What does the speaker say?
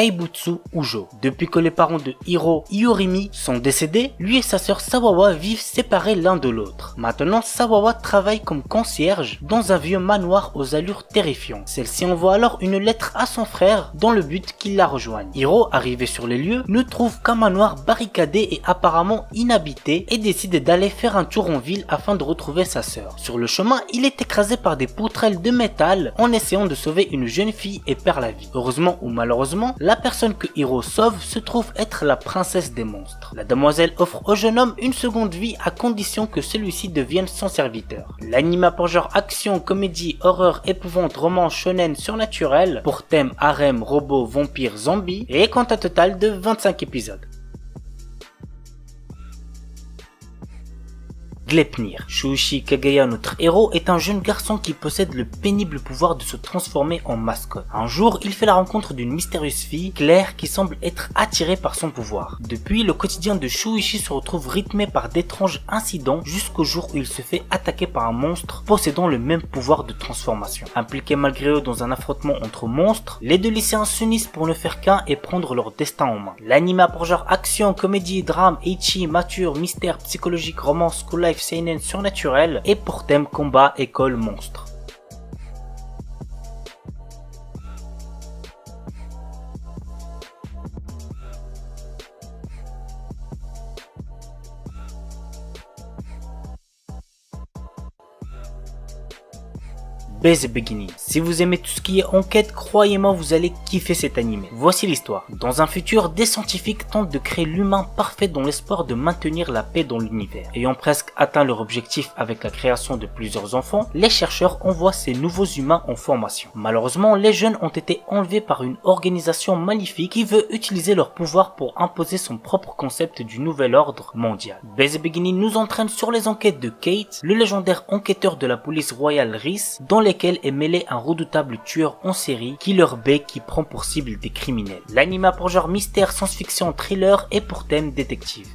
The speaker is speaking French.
Kaibutsu Ujo. Depuis que les parents de Hiro, Iorimi, sont décédés, lui et sa sœur Sawawa vivent séparés l'un de l'autre. Maintenant, Sawawa travaille comme concierge dans un vieux manoir aux allures terrifiantes. Celle-ci envoie alors une lettre à son frère dans le but qu'il la rejoigne. Hiro, arrivé sur les lieux, ne trouve qu'un manoir barricadé et apparemment inhabité et décide d'aller faire un tour en ville afin de retrouver sa sœur. Sur le chemin, il est écrasé par des poutrelles de métal en essayant de sauver une jeune fille et perd la vie. Heureusement ou malheureusement, la personne que Hiro sauve se trouve être la princesse des monstres. La demoiselle offre au jeune homme une seconde vie à condition que celui-ci devienne son serviteur. L'anime a pour genre action, comédie, horreur, épouvante, roman, shonen, surnaturel, pour thème harem, robots, vampires, zombies, et compte un total de 25 épisodes. Gleipnir. Shuichi Kagaya, notre héros, est un jeune garçon qui possède le pénible pouvoir de se transformer en mascotte. Un jour, il fait la rencontre d'une mystérieuse fille, Claire, qui semble être attirée par son pouvoir. Depuis, le quotidien de Shuichi se retrouve rythmé par d'étranges incidents jusqu'au jour où il se fait attaquer par un monstre possédant le même pouvoir de transformation. Impliqués malgré eux dans un affrontement entre monstres, les deux lycéens s'unissent pour ne faire qu'un et prendre leur destin en main. L'anime a pour genre action, comédie, drame, ecchi, mature, mystère, psychologique, romance, school life, seinen, surnaturel et pour thème combat, école, monstre. Base Beginning. Si vous aimez tout ce qui est enquête, croyez-moi, vous allez kiffer cet animé. Voici l'histoire. Dans un futur, des scientifiques tentent de créer l'humain parfait dans l'espoir de maintenir la paix dans l'univers. Ayant presque atteint leur objectif avec la création de plusieurs enfants, les chercheurs envoient ces nouveaux humains en formation. Malheureusement, les jeunes ont été enlevés par une organisation maléfique qui veut utiliser leur pouvoir pour imposer son propre concept du nouvel ordre mondial. Base Beginning nous entraîne sur les enquêtes de Kate, le légendaire enquêteur de la police royale Rhys, dans lesquels est mêlé un redoutable tueur en série, Killer Bay, qui prend pour cible des criminels. L'anime a pour genre mystère, science-fiction, thriller et pour thème détective.